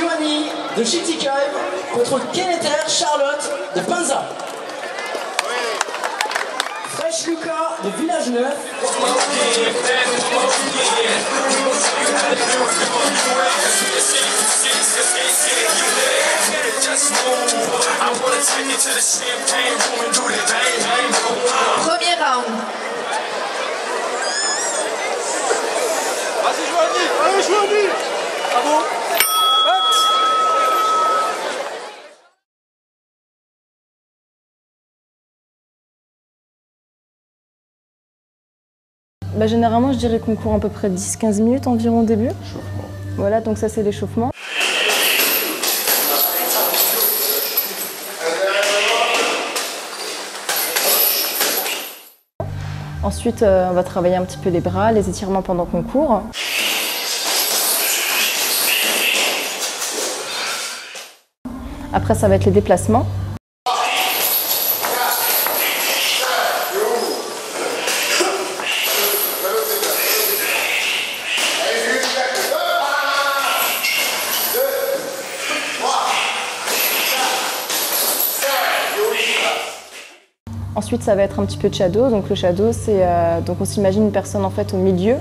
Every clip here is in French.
Giovanni de Chiticoy contre Keneter Charlotte de Panza. Fresh Lucas de Village Neuf. Premier round. Vas-y Joanie, allez Joanie. Bravo. Bah, généralement, je dirais qu'on court à peu près 10-15 minutes environ au début. Échauffement. Voilà, donc ça c'est l'échauffement. Ensuite, on va travailler un petit peu les bras, les étirements pendant qu'on court. Après, ça va être les déplacements. Ensuite, ça va être un petit peu de shadow. Donc le shadow, c'est donc on s'imagine une personne en fait au milieu.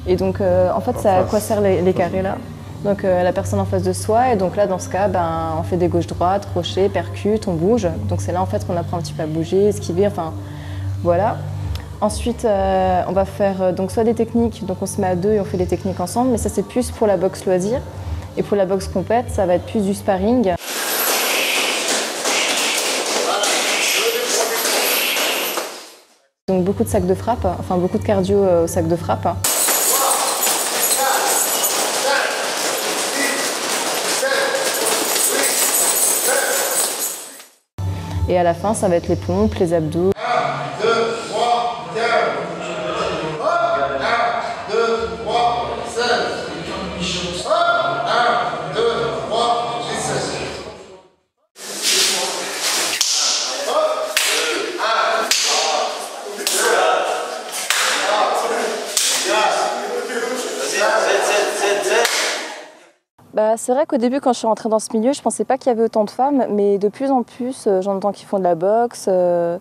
Et donc en fait, ça à quoi servent les carrés là. Donc la personne en face de soi. Et donc là, dans ce cas, on fait des gauche-droite, crochet, percute, on bouge. Donc c'est là en fait qu'on apprend un petit peu à bouger, esquiver. Enfin voilà. Ensuite, on va faire donc soit des techniques. Donc on se met à deux et on fait des techniques ensemble. Mais ça, c'est plus pour la boxe loisir. Et pour la boxe compète, ça va être plus du sparring. Donc beaucoup de sacs de frappe, enfin beaucoup de cardio au sac de frappe. Et à la fin, ça va être les pompes, les abdos. 1, 2, 3, 15. 1, 2, 3, 16. 1, 2, 3, 17. Bah, c'est vrai qu'au début, quand je suis rentrée dans ce milieu, je pensais pas qu'il y avait autant de femmes, mais de plus en plus, j'en entends qui font de la boxe. Bon,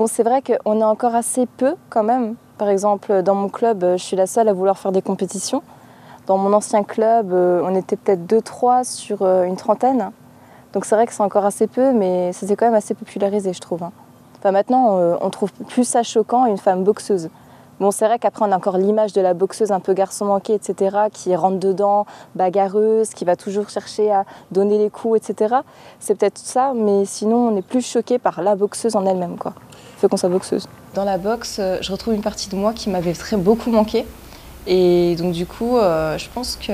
c'est vrai qu'on est encore assez peu quand même. Par exemple, dans mon club, je suis la seule à vouloir faire des compétitions. Dans mon ancien club, on était peut-être 2-3 sur une trentaine. Donc c'est vrai que c'est encore assez peu, mais ça s'est quand même assez popularisé, je trouve. Enfin, maintenant, on trouve plus ça choquant une femme boxeuse. Bon, c'est vrai qu'après, on a encore l'image de la boxeuse un peu garçon manqué, etc., qui rentre dedans, bagarreuse, qui va toujours chercher à donner les coups, etc. C'est peut-être ça, mais sinon, on est plus choqué par la boxeuse en elle-même, quoi. Il faut qu'on soit boxeuse. Dans la boxe, je retrouve une partie de moi qui m'avait beaucoup manqué. Et donc, du coup, je pense que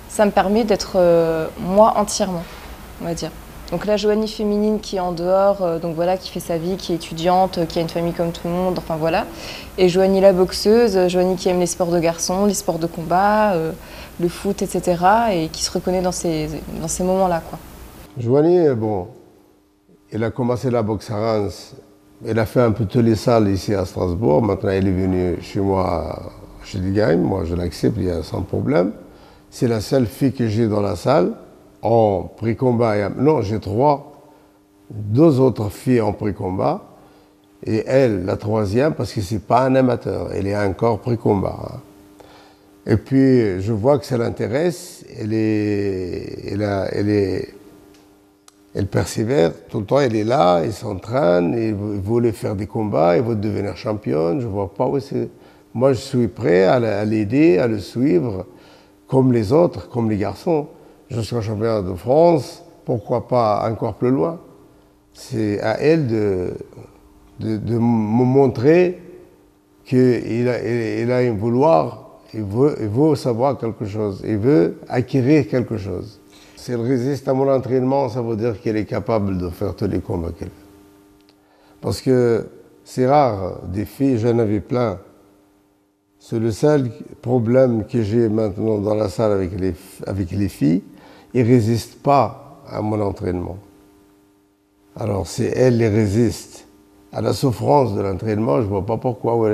ça me permet d'être moi entièrement, on va dire. Donc la Joanie féminine qui est en dehors, donc voilà, qui fait sa vie, qui est étudiante, qui a une famille comme tout le monde, enfin voilà. Et Joanie la boxeuse, Joanie qui aime les sports de garçons, les sports de combat, le foot, etc. et qui se reconnaît dans ces moments-là, quoi. Joanie, bon, elle a commencé la boxe à Reims. Elle a fait un peu toutes les salles ici à Strasbourg. Maintenant, elle est venue chez moi, chez Ligheim. Moi, je l'accepte, il y a sans problème. C'est la seule fille que j'ai dans la salle. En pré-combat, non, j'ai deux autres filles en pré-combat, et elle, la troisième, parce que c'est pas un amateur, elle est encore pré-combat. Et puis, je vois que ça l'intéresse, elle persévère, tout le temps elle est là, elle s'entraîne, elle voulait faire des combats, elle veut devenir championne, je vois pas où c'est. Moi, je suis prêt à l'aider, à le suivre, comme les autres, comme les garçons. Je suis champion de France, pourquoi pas encore plus loin? C'est à elle de me montrer qu'il a un vouloir, il veut savoir quelque chose, il veut acquérir quelque chose. Si elle résiste à mon entraînement, ça veut dire qu'elle est capable de faire tous les combats qu'elle veut. Parce que c'est rare, des filles, j'en avais plein. C'est le seul problème que j'ai maintenant dans la salle avec les filles. Ils ne résistent pas à mon entraînement. Alors, si elles les résistent à la souffrance de l'entraînement, je ne vois pas pourquoi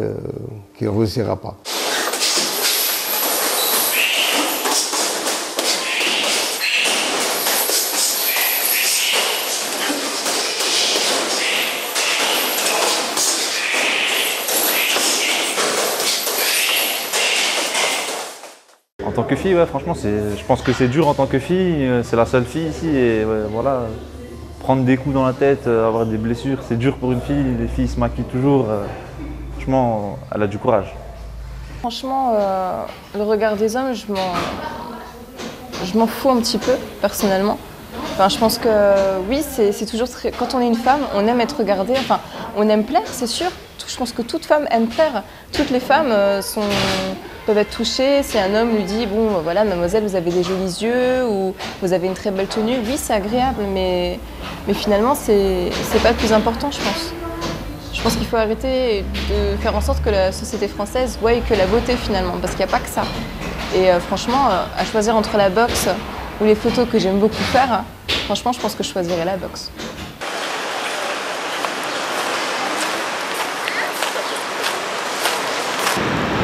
qu'elle ne réussira pas. tant que fille, ouais, franchement, je pense que c'est dur en tant que fille. C'est la seule fille ici et ouais, voilà. Prendre des coups dans la tête, avoir des blessures, c'est dur pour une fille. Les filles se maquillent toujours. Franchement, elle a du courage. Franchement, le regard des hommes, je m'en fous un petit peu, personnellement. Enfin, je pense que oui, c'est toujours très... Quand on est une femme, on aime être regardée, enfin, on aime plaire, c'est sûr. Je pense que toute femme aime plaire. Toutes les femmes peuvent être touchées. Si un homme lui dit « Bon, voilà, mademoiselle, vous avez des jolis yeux » ou « Vous avez une très belle tenue », oui, c'est agréable, mais finalement, c'est pas le plus important, je pense. Je pense qu'il faut arrêter de faire en sorte que la société française voie que la beauté, finalement, parce qu'il n'y a pas que ça. Et franchement, à choisir entre la boxe ou les photos que j'aime beaucoup faire, franchement, je pense que je choisirais la boxe.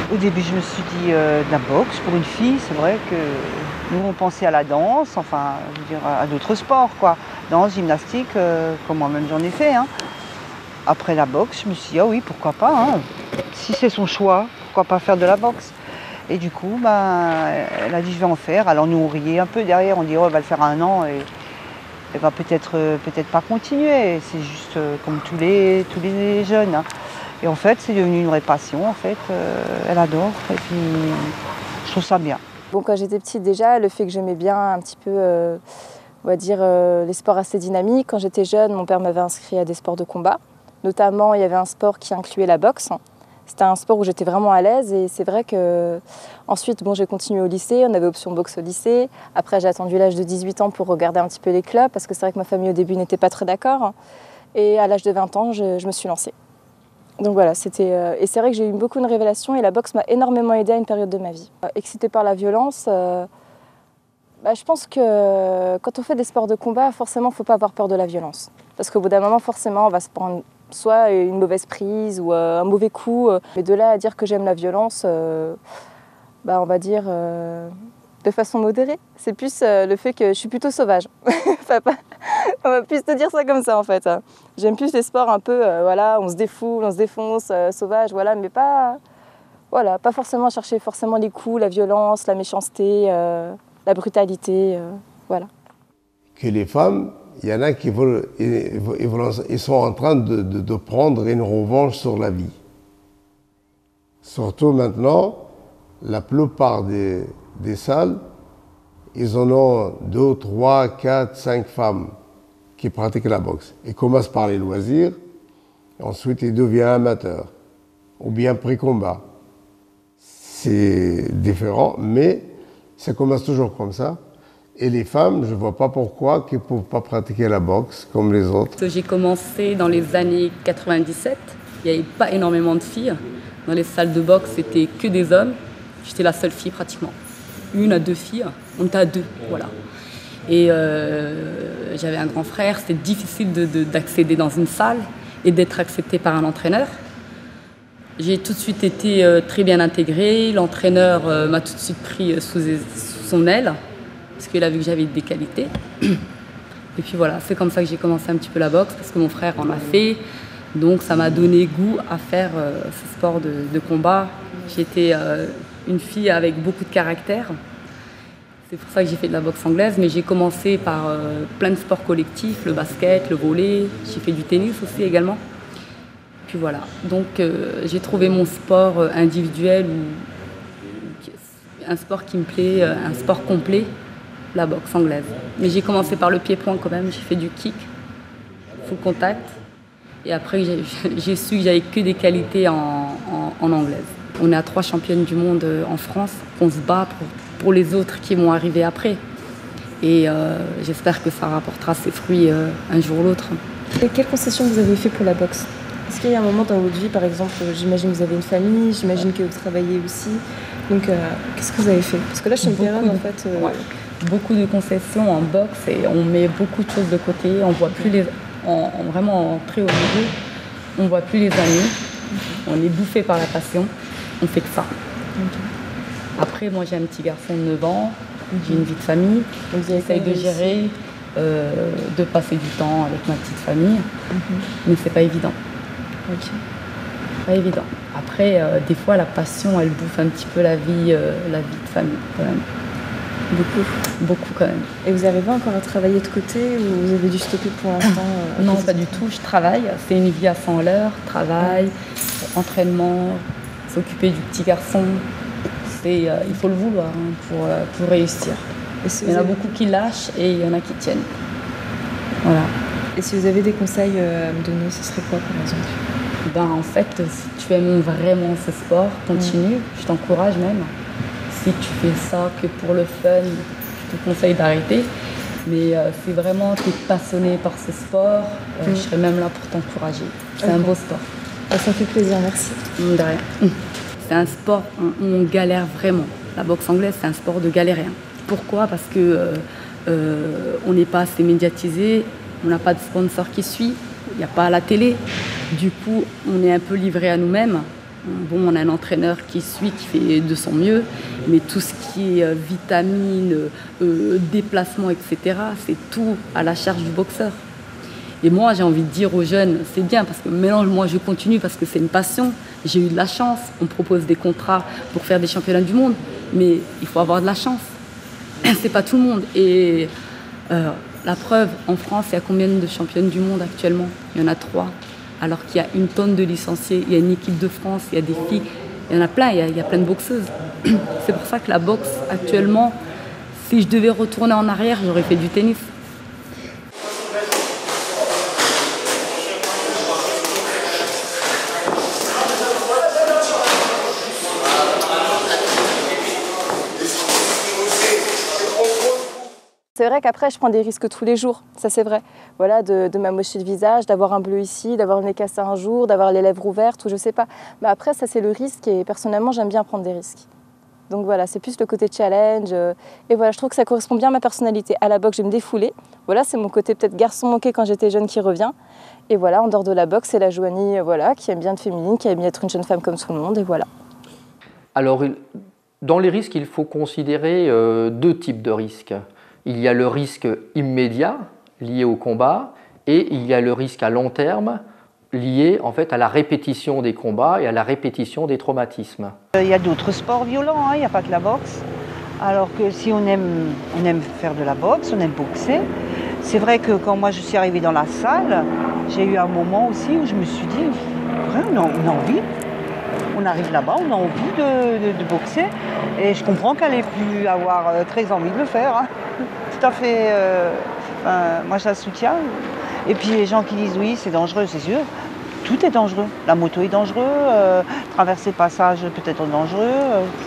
Au début, je me suis dit de la boxe pour une fille, c'est vrai que nous, on pensait à la danse, enfin, je veux dire, à d'autres sports, quoi. Danse, gymnastique, comme moi-même j'en ai fait. Hein. Après la boxe, je me suis dit, ah oui, pourquoi pas, hein. Si c'est son choix, pourquoi pas faire de la boxe. Et du coup, elle a dit, je vais en faire. Alors nous, on riait un peu derrière, on dit, oh, elle va le faire à 1 an et elle va peut-être pas continuer. C'est juste comme tous les jeunes. Hein. Et en fait, c'est devenu une vraie passion, en fait. Elle adore et puis je trouve ça bien. Bon, quand j'étais petite déjà, le fait que j'aimais bien un petit peu, on va dire, les sports assez dynamiques. Quand j'étais jeune, mon père m'avait inscrit à des sports de combat. Notamment, il y avait un sport qui incluait la boxe. C'était un sport où j'étais vraiment à l'aise et c'est vrai que ensuite, bon, j'ai continué au lycée, on avait option boxe au lycée. Après, j'ai attendu l'âge de 18 ans pour regarder un petit peu les clubs parce que c'est vrai que ma famille au début n'était pas très d'accord. Et à l'âge de 20 ans, je me suis lancée. Donc voilà, et c'est vrai que j'ai eu beaucoup de révélations et la boxe m'a énormément aidée à une période de ma vie. Excitée par la violence, je pense que quand on fait des sports de combat, forcément, il ne faut pas avoir peur de la violence. Parce qu'au bout d'un moment, forcément, on va se prendre soit une mauvaise prise ou un mauvais coup. Mais de là à dire que j'aime la violence, on va dire de façon modérée. C'est plus le fait que je suis plutôt sauvage. On va plus te dire ça comme ça en fait. J'aime plus les sports un peu, voilà, on se défoule, on se défonce, sauvage, voilà, mais pas forcément chercher forcément les coups, la violence, la méchanceté, la brutalité, voilà. Que les femmes, il y en a qui ils sont en train de prendre une revanche sur la vie. Surtout maintenant, la plupart des salles, ils en ont 2, 3, 4, 5 femmes qui pratiquent la boxe. Ils commencent par les loisirs, et ensuite ils deviennent amateurs, ou bien pré-combat. C'est différent, mais ça commence toujours comme ça. Et les femmes, je ne vois pas pourquoi qu'ils ne peuvent pas pratiquer la boxe comme les autres. J'ai commencé dans les années 97. Il n'y avait pas énormément de filles. Dans les salles de boxe, c'était que des hommes. J'étais la seule fille pratiquement. 1 à 2 filles. On était à 2, voilà. Et j'avais un grand frère. C'était difficile d'accéder dans une salle et d'être acceptée par un entraîneur. J'ai tout de suite été très bien intégrée. L'entraîneur m'a tout de suite pris sous son aile. Parce qu'il a vu que j'avais des qualités. Et puis voilà, c'est comme ça que j'ai commencé un petit peu la boxe, parce que mon frère en a fait. Donc ça m'a donné goût à faire ce sport de combat. J'étais une fille avec beaucoup de caractère. C'est pour ça que j'ai fait de la boxe anglaise, mais j'ai commencé par plein de sports collectifs, le basket, le volley. J'ai fait du tennis aussi également. Puis voilà, donc j'ai trouvé mon sport individuel, un sport qui me plaît, un sport complet. La boxe anglaise. Mais j'ai commencé par le pied-point quand même, j'ai fait du kick, full contact. Et après, j'ai su que j'avais que des qualités en anglaise. On est à 3 championnes du monde en France, on se bat pour les autres qui vont arriver après. Et j'espère que ça rapportera ses fruits un jour ou l'autre. Et quelles concessions vous avez fait pour la boxe? Est-ce qu'il y a un moment dans votre vie, par exemple, j'imagine que vous avez une famille, j'imagine que vous travaillez aussi. Donc, qu'est-ce que vous avez fait? Parce que là, je suis une période, en fait... Beaucoup de concessions en boxe et on met beaucoup de choses de côté. On voit plus vraiment en très haut niveau, on voit plus les amis. On est bouffé par la passion. On fait que ça. Après, moi, j'ai un petit garçon de 9 ans. J'ai une vie de famille. Donc, j'essaye de gérer, de passer du temps avec ma petite famille. Mais c'est pas évident. pas évident. Après, des fois, la passion, elle bouffe un petit peu la vie de famille, quand même. Beaucoup quand même. Et vous arrivez encore à travailler de côté ou vous avez dû stopper pour l'instant Non, pas du tout. Je travaille. C'est une vie à 100 à l'heure. Travail, entraînement, s'occuper du petit garçon. Il faut le vouloir pour réussir. Il y en a beaucoup qui lâchent et il y en a qui tiennent. Voilà. Et si vous avez des conseils à me donner, ce serait quoi par exemple? En fait, si tu aimes vraiment ce sport, continue. Je t'encourage même. Si tu fais ça que pour le fun, je te conseille d'arrêter. Mais si vraiment tu es passionné par ce sport, je serai même là pour t'encourager. C'est un beau sport. Ça me fait plaisir, merci. De rien. C'est un sport où on galère vraiment. La boxe anglaise, c'est un sport de galérien. Pourquoi? Parce que on n'est pas assez médiatisé, on n'a pas de sponsor qui suit, il n'y a pas la télé. Du coup, on est un peu livré à nous-mêmes. Bon, on a un entraîneur qui suit, qui fait de son mieux, mais tout ce qui est vitamines, déplacements, etc., c'est tout à la charge du boxeur. Et moi, j'ai envie de dire aux jeunes, c'est bien, parce que maintenant, moi, je continue parce que c'est une passion. J'ai eu de la chance, on me propose des contrats pour faire des championnats du monde, mais il faut avoir de la chance. C'est pas tout le monde. Et la preuve, en France, il y a combien de championnes du monde actuellement? Il y en a 3. Alors qu'il y a une tonne de licenciés, il y a une équipe de France, il y a des filles, il y en a plein, il y a plein de boxeuses. C'est pour ça que la boxe, actuellement, si je devais retourner en arrière, j'aurais fait du tennis. C'est vrai qu'après, je prends des risques tous les jours, ça c'est vrai. Voilà, de m'amocher le visage, d'avoir un bleu ici, d'avoir le nez cassé un jour, d'avoir les lèvres ouvertes ou je sais pas. Mais après, ça c'est le risque et personnellement, j'aime bien prendre des risques. Donc voilà, c'est plus le côté challenge. Et voilà, je trouve que ça correspond bien à ma personnalité. À la boxe, je vais me défouler. Voilà, c'est mon côté peut-être garçon manqué quand j'étais jeune qui revient. Et voilà, en dehors de la boxe, c'est la Joanie voilà, qui aime bien être féminine, qui aime bien être une jeune femme comme tout le monde. Et voilà. Alors, dans les risques, il faut considérer 2 types de risques. Il y a le risque immédiat lié au combat et il y a le risque à long terme lié en fait à la répétition des combats et à la répétition des traumatismes. Il y a d'autres sports violents, il n'y a pas que la boxe. Alors que si on aime faire de la boxe, on aime boxer. C'est vrai que quand moi je suis arrivée dans la salle, j'ai eu un moment aussi où je me suis dit, on a envie. On arrive là-bas, on a envie de boxer. Et je comprends qu'elle ait pu avoir très envie de le faire. Hein. Tout à fait. Moi, je la soutiens. Et puis les gens qui disent oui, c'est dangereux, c'est sûr. Tout est dangereux. La moto est dangereux, traverser le passage peut-être dangereux.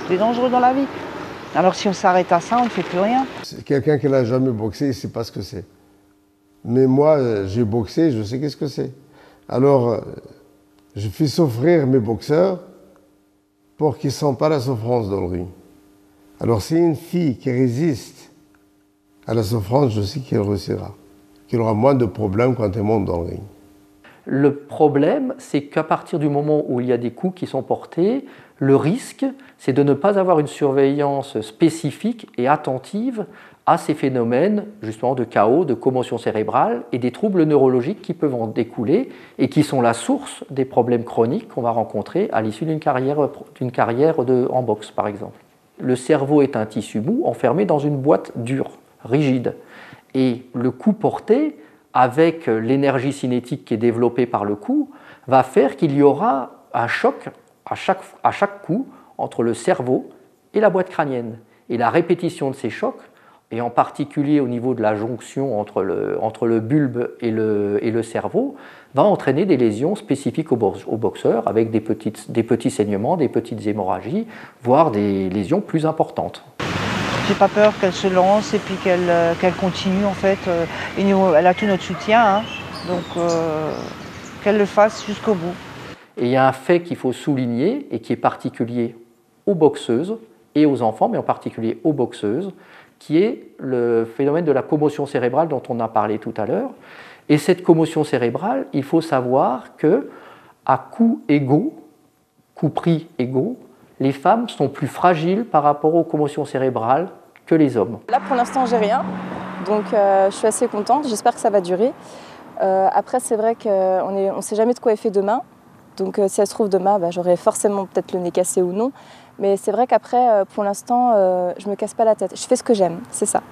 Tout est dangereux dans la vie. Alors si on s'arrête à ça, on ne fait plus rien. Quelqu'un qui n'a jamais boxé, il ne sait pas ce que c'est. Mais moi, j'ai boxé, je sais qu'est-ce que c'est. Alors, je fais souffrir mes boxeurs pour qu'ils ne sentent pas la souffrance dans le ring. Alors, c'est une fille qui résiste à la souffrance, je sais qu'elle réussira, qu'elle aura moins de problèmes quand elle monte dans le ring. Le problème, c'est qu'à partir du moment où il y a des coups qui sont portés, le risque, c'est de ne pas avoir une surveillance spécifique et attentive à ces phénomènes justement de chaos, de commotion cérébrale et des troubles neurologiques qui peuvent en découler et qui sont la source des problèmes chroniques qu'on va rencontrer à l'issue d'une carrière en boxe par exemple. Le cerveau est un tissu mou enfermé dans une boîte dure, rigide. Et le coup porté, avec l'énergie cinétique qui est développée par le coup, va faire qu'il y aura un choc à chaque coup entre le cerveau et la boîte crânienne. Et la répétition de ces chocs, et en particulier au niveau de la jonction entre le bulbe et le cerveau, va entraîner des lésions spécifiques aux boxeurs, avec des petits saignements, des petites hémorragies, voire des lésions plus importantes. J'ai pas peur qu'elle se lance et puis qu'elle continue en fait. Et elle a tout notre soutien, hein, donc qu'elle le fasse jusqu'au bout. Et il y a un fait qu'il faut souligner et qui est particulier aux boxeuses et aux enfants, mais en particulier aux boxeuses, qui est le phénomène de la commotion cérébrale dont on a parlé tout à l'heure. Et cette commotion cérébrale, il faut savoir qu'à coups égaux, coups pris égaux, les femmes sont plus fragiles par rapport aux commotions cérébrales que les hommes. Là, pour l'instant, j'ai rien, donc je suis assez contente. J'espère que ça va durer. Après, c'est vrai qu'on ne sait jamais de quoi est fait demain. Donc si ça se trouve demain, j'aurai forcément peut-être le nez cassé ou non. Mais c'est vrai qu'après, pour l'instant, je me casse pas la tête. Je fais ce que j'aime, c'est ça.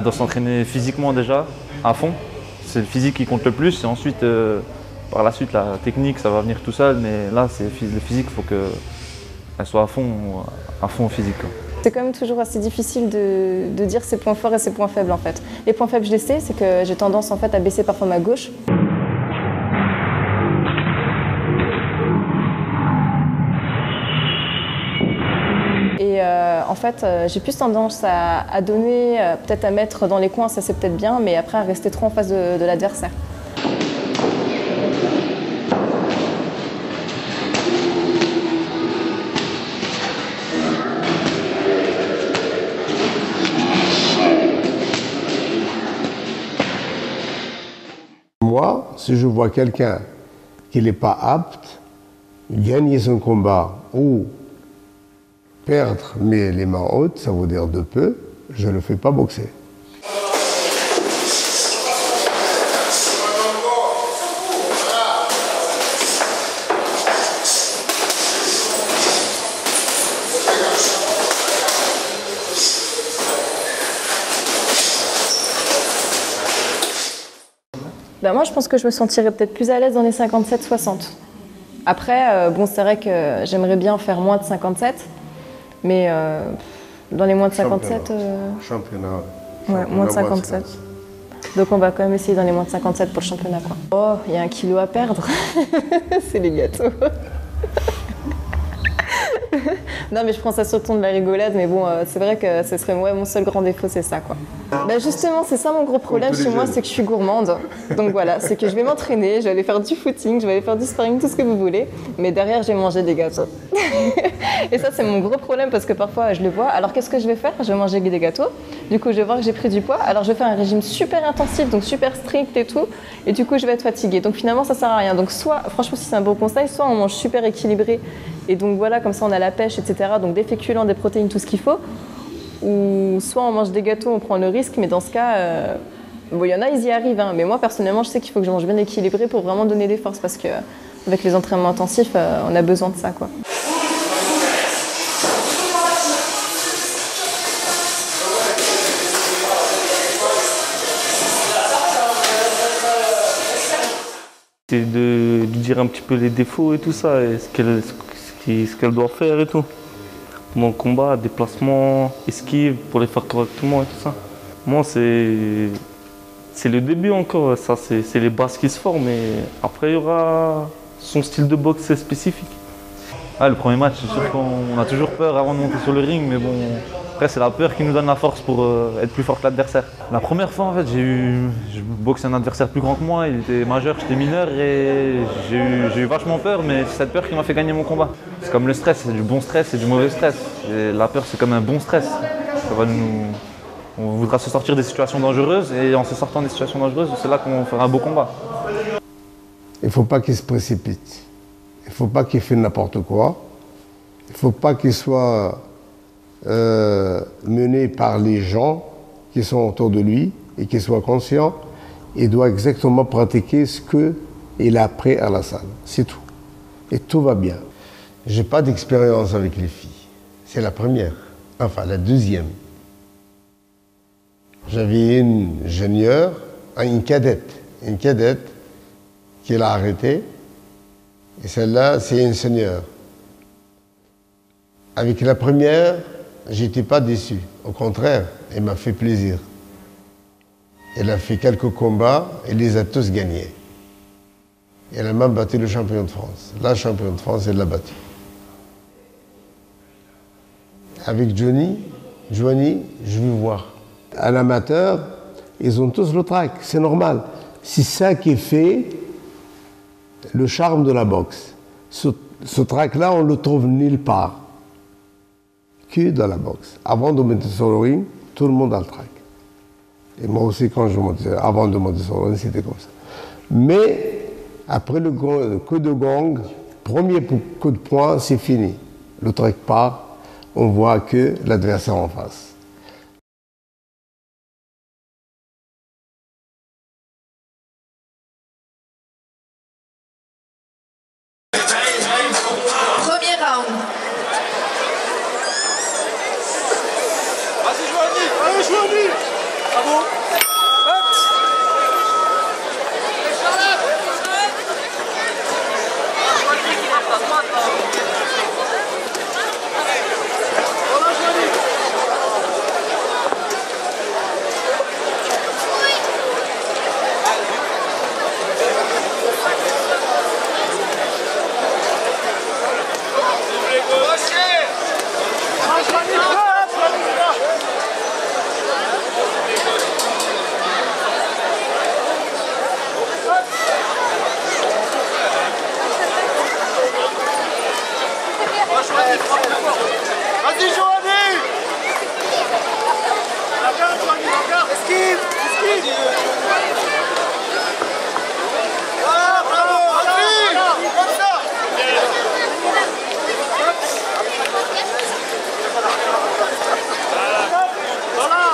Dans s'entraîner physiquement déjà, à fond. C'est le physique qui compte le plus et ensuite, par la suite, la technique, ça va venir tout seul. Mais là, c'est le physique, il faut qu'elle soit à fond au physique, quoi. C'est quand même toujours assez difficile de dire ses points forts et ses points faibles en fait. Les points faibles, je les sais, c'est que j'ai tendance en fait à baisser parfois ma gauche. Et en fait, j'ai plus tendance à donner, peut-être à mettre dans les coins, ça c'est peut-être bien, mais après à rester trop en face de l'adversaire. Moi, si je vois quelqu'un qui n'est pas apte, gagner son combat ou perdre les mains hautes, ça veut dire de peu, je ne le fais pas boxer. Moi, je pense que je me sentirais peut-être plus à l'aise dans les 57-60. Après, bon, c'est vrai que j'aimerais bien faire moins de 57, mais dans les moins de 57... Championnat. Ouais, moins de 57. Donc on va quand même essayer dans les moins de 57 pour le championnat, quoi. Oh, il y a 1 kilo à perdre. C'est les gâteaux. Non, mais je prends ça sur le ton de la rigolade, mais bon, c'est vrai que ce serait mon seul grand défaut, c'est ça, quoi. Justement, c'est ça mon gros problème chez moi, c'est que je suis gourmande. Donc voilà, c'est que je vais m'entraîner, je vais aller faire du footing, je vais aller faire du sparring, tout ce que vous voulez, mais derrière, je vais manger des gâteaux. Et ça, c'est mon gros problème parce que parfois, je le vois. Alors, qu'est-ce que je vais faire? Je vais manger des gâteaux. Du coup, je vais voir que j'ai pris du poids. Alors, je vais faire un régime super intensif, donc super strict et tout. Et du coup, je vais être fatiguée. Donc, finalement, ça sert à rien. Donc, soit, franchement, si c'est un bon conseil, soit on mange super équilibré. Et donc, voilà, comme ça, on a la pêche, etc. Donc, des féculents, des protéines, tout ce qu'il faut. Ou soit on mange des gâteaux, on prend le risque. Mais dans ce cas, bon, il y en a, ils y arrivent. Hein. Mais moi, personnellement, je sais qu'il faut que je mange bien équilibré pour vraiment donner des forces. Parce qu'avec les entraînements intensifs, on a besoin de ça, quoi. C'est de lui dire un petit peu les défauts et tout ça, et ce qu'elle doit faire et tout. Pendant le combat, déplacement, esquive, pour les faire correctement et tout ça. Moi, c'est le début encore, ça c'est les bases qui se forment, et après il y aura son style de boxe spécifique. Ah, le premier match, c'est sûr qu'on a toujours peur avant de monter sur le ring, mais bon, après c'est la peur qui nous donne la force pour être plus fort que l'adversaire. La première fois, en fait, j'ai boxé un adversaire plus grand que moi, il était majeur, j'étais mineur et j'ai eu vachement peur, mais c'est cette peur qui m'a fait gagner mon combat. C'est comme le stress, c'est du bon stress et du mauvais stress. Et la peur, c'est comme un bon stress. On voudra se sortir des situations dangereuses et en se sortant des situations dangereuses, c'est là qu'on fera un beau combat. Il ne faut pas qu'il se précipite. Il ne faut pas qu'il fasse n'importe quoi. Il ne faut pas qu'il soit mené par les gens qui sont autour de lui et qu'il soit conscient. Il doit exactement pratiquer ce qu'il a appris à la salle. C'est tout. Et tout va bien. Je n'ai pas d'expérience avec les filles. C'est la première. Enfin, la deuxième. J'avais une junior, une cadette qui l'a arrêtée. Et celle-là, c'est une senior. Avec la première, j'étais pas déçu. Au contraire, elle m'a fait plaisir. Elle a fait quelques combats, elle les a tous gagnés. Elle a même battu le champion de France. La championne de France, elle l'a battu. Avec Johnny, je vais voir. À l'amateur, ils ont tous le trac, c'est normal. C'est ça qui fait le charme de la boxe. Ce trac-là, on le trouve nulle part. que dans la boxe. Avant de monter sur le ring, tout le monde a le trac. Et moi aussi, quand je montais, avant de monter sur le ring, c'était comme ça. Mais après le coup de gong, premier coup de poing, c'est fini. Le trac part, on voit que l'adversaire en face. Premier round. Vas-y, Joanie. Allez, Joanie. Bravo. Vas-y, Joanie. La garde, Joanie, la garde. Esquive, esquive. Voilà, bravo. Vas-y, comme ça. Voilà.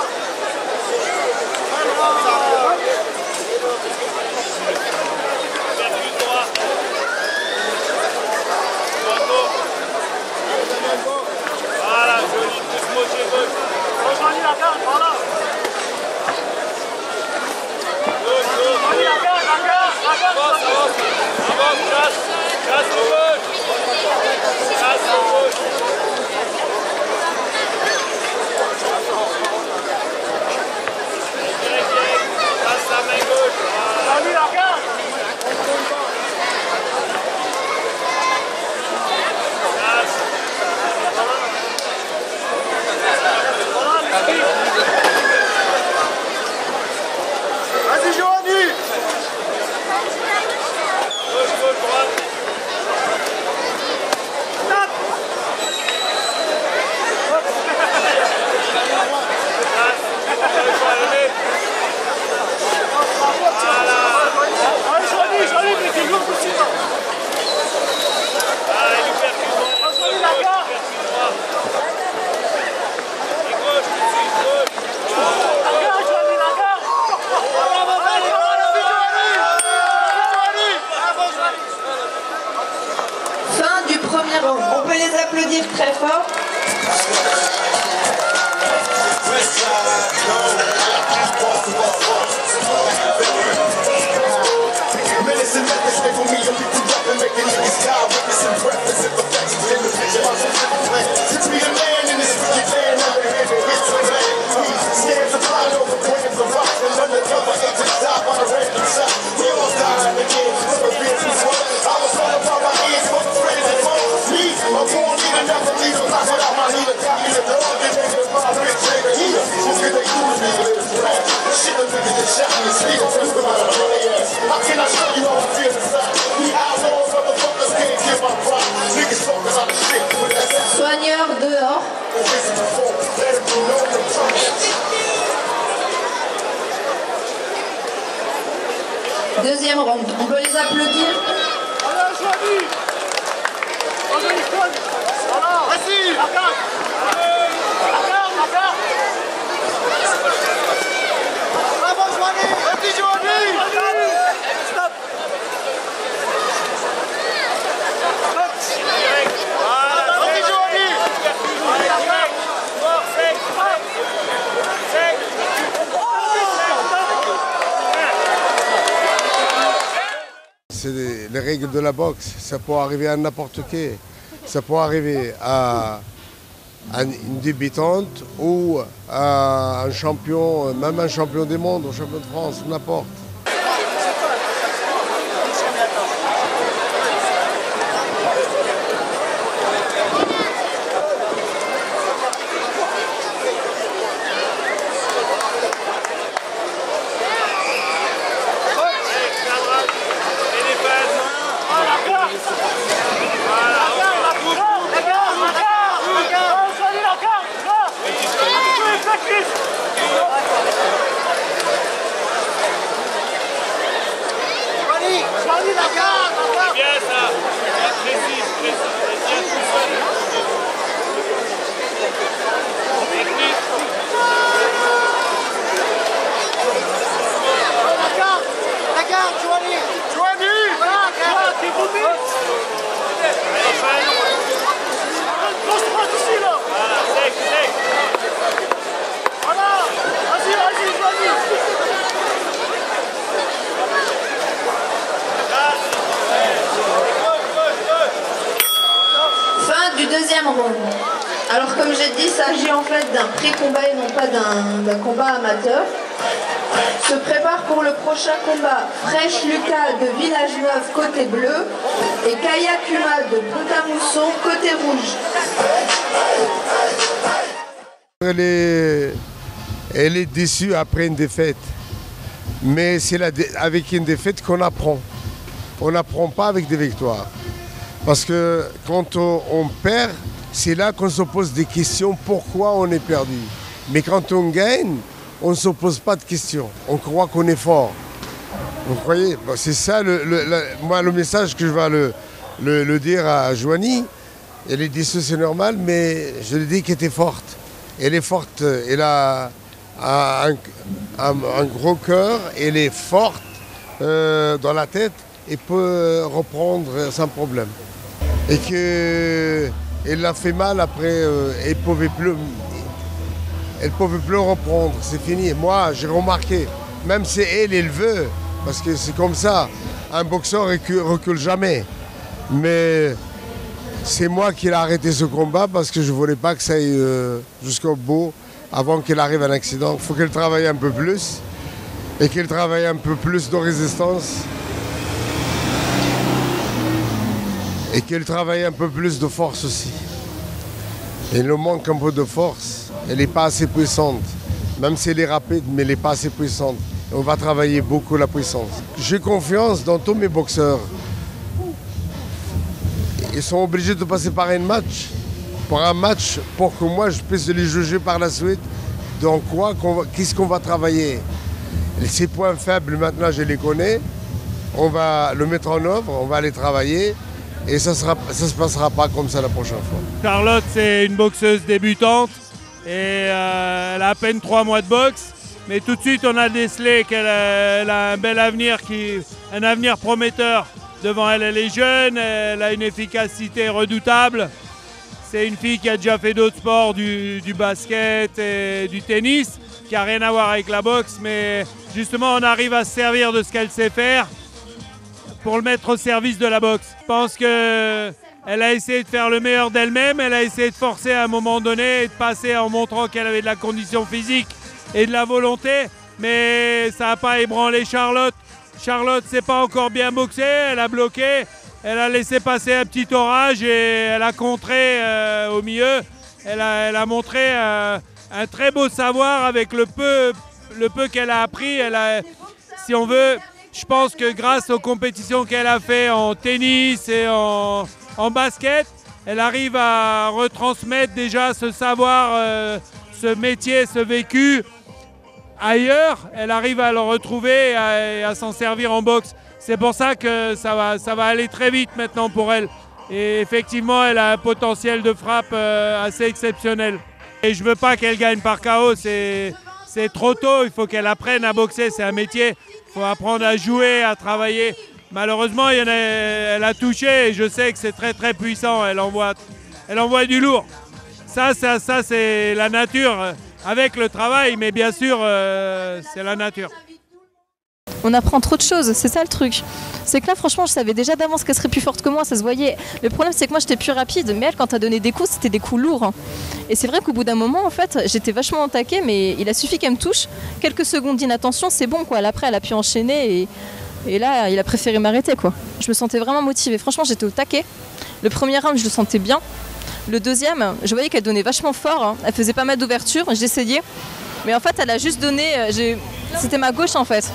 Voilà, joli, plus moitié gauche. Rejoignez la garde, voilà. Gauche, gauche. Rejoignez la garde, la garde, la garde. Avance, avance. Avance, chasse. Chasse au gauche. Chasse au gauche. Direct, direct. Chasse la main gauche. Rejoignez la garde. Vas-y, Joanie. Gauche, gauche, droite. Stop. Voilà. Allez, Joanie, Joanie, mais t'es lourd aussi, là. Allez, nous percute droit. Joanie, la garde. Et gauche, tout de suite, gauche. La garde, Joanie, la garde. Fin du premier round. On peut les applaudir très fort. Soigneur dehors. Deuxième round. On peut les applaudir. Allez, Joanie. Voilà, vas-y. La garde. La garde, la garde. Bravo, Joanie. Vas-y, Joanie. Stop. Voilà, vas-y, Joanie. Allez, la garde. Fort, sec, sec. C'est les règles de la boxe. Ça peut arriver à n'importe qui. Ça peut arriver à une débutante ou à un champion, même un champion du monde, un champion de France, n'importe. La garde, la garde. round. Alors comme j'ai dit, il s'agit en fait d'un pré-combat et non pas d'un combat amateur. Se prépare pour le prochain combat Fresh Lucas de Village-Neuf côté bleu et Kaya Kuma de Pont-à-Mousson côté rouge. Elle est déçue après une défaite. Mais c'est avec une défaite qu'on apprend. On n'apprend pas avec des victoires. Parce que quand on perd, c'est là qu'on se pose des questions pourquoi on est perdu. Mais quand on gagne, on ne se pose pas de questions. On croit qu'on est fort. Vous croyez? Bon, c'est ça moi, le message que je vais le dire à Joanie. Elle est déçue, c'est normal, mais je lui dis qu'elle était forte. Elle est forte, elle a un gros cœur, elle est forte dans la tête et peut reprendre sans problème. Et qu'elle l'a fait mal après, elle ne pouvait plus reprendre, c'est fini. Moi, j'ai remarqué, même si elle veut, parce que c'est comme ça, un boxeur ne recule jamais. Mais c'est moi qui ai arrêté ce combat parce que je ne voulais pas que ça aille jusqu'au bout avant qu'elle arrive à un accident. Il faut qu'elle travaille un peu plus et qu'elle travaille un peu plus de résistance et qu'elle travaille un peu plus de force aussi. Elle nous manque un peu de force. Elle n'est pas assez puissante. Même si elle est rapide, mais elle n'est pas assez puissante. On va travailler beaucoup la puissance. J'ai confiance dans tous mes boxeurs. Ils sont obligés de passer par un match. Pour un match, pour que moi je puisse les juger par la suite. Dans quoi, qu'est-ce qu'on va travailler. Ces points faibles, maintenant je les connais. On va le mettre en œuvre, on va les travailler. Et ça ne se passera pas comme ça la prochaine fois. Charlotte, c'est une boxeuse débutante. Et elle a à peine 3 mois de boxe. Mais tout de suite, on a décelé qu'elle a un bel avenir, un avenir prometteur. Devant elle, elle est jeune, elle a une efficacité redoutable. C'est une fille qui a déjà fait d'autres sports, du basket et du tennis, qui n'a rien à voir avec la boxe. Mais justement, on arrive à se servir de ce qu'elle sait faire pour le mettre au service de la boxe. Je pense qu'elle a essayé de faire le meilleur d'elle-même, elle a essayé de forcer à un moment donné et de passer en montrant qu'elle avait de la condition physique et de la volonté, mais ça n'a pas ébranlé Charlotte. Charlotte ne s'est pas encore bien boxée, elle a bloqué, elle a laissé passer un petit orage et elle a contré au milieu. Elle a montré un très beau savoir avec le peu qu'elle a appris. Si on veut, je pense que grâce aux compétitions qu'elle a fait en tennis et en basket, elle arrive à retransmettre déjà ce savoir, ce métier, ce vécu ailleurs. Elle arrive à le retrouver et à s'en servir en boxe. C'est pour ça que ça va aller très vite maintenant pour elle. Et effectivement, elle a un potentiel de frappe assez exceptionnel. Et je ne veux pas qu'elle gagne par KO, c'est trop tôt. Il faut qu'elle apprenne à boxer, c'est un métier. Il faut apprendre à jouer, à travailler. Malheureusement, elle a touché et je sais que c'est très très puissant. Elle envoie du lourd. Ça c'est la nature, avec le travail, mais bien sûr, c'est la nature. On apprend trop de choses, c'est ça le truc. C'est que là, franchement, je savais déjà d'avance qu'elle serait plus forte que moi, ça se voyait. Le problème, c'est que moi, j'étais plus rapide, mais elle, quand elle donnait des coups, c'était des coups lourds. Et c'est vrai qu'au bout d'un moment, en fait, j'étais vachement au taquet, mais il a suffi qu'elle me touche. Quelques secondes d'inattention, c'est bon, quoi. Après, elle a pu enchaîner et là, il a préféré m'arrêter, quoi. Je me sentais vraiment motivée. Franchement, j'étais au taquet. Le premier round, je le sentais bien. Le deuxième, je voyais qu'elle donnait vachement fort. Elle faisait pas mal d'ouverture, j'essayais. Mais en fait, elle a juste donné... C'était ma gauche, en fait.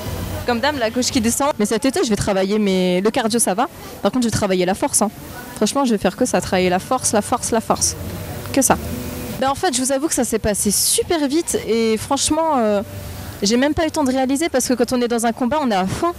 Comme dame, la gauche qui descend. Mais cet été, je vais travailler, mais le cardio, ça va. Par contre, je vais travailler la force. Franchement, je vais faire que ça, travailler la force, la force, la force. Que ça. En fait, je vous avoue que ça s'est passé super vite. Et franchement, j'ai même pas eu le temps de réaliser parce que quand on est dans un combat, on est à fond.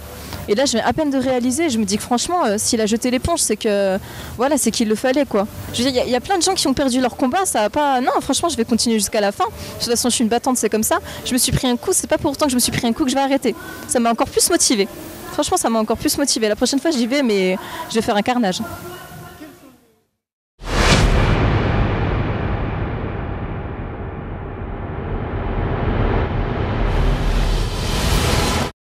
Et là, je viens à peine de réaliser. Je me dis que franchement, s'il a jeté l'éponge, c'est que voilà, c'est qu'il le fallait, quoi. Je veux dire, il y a plein de gens qui ont perdu leur combat. Ça va pas. Non, franchement, je vais continuer jusqu'à la fin. De toute façon, je suis une battante, c'est comme ça. Je me suis pris un coup. C'est pas pour autant que je me suis pris un coup que je vais arrêter. Ça m'a encore plus motivée. Franchement, ça m'a encore plus motivée. La prochaine fois, j'y vais, mais je vais faire un carnage.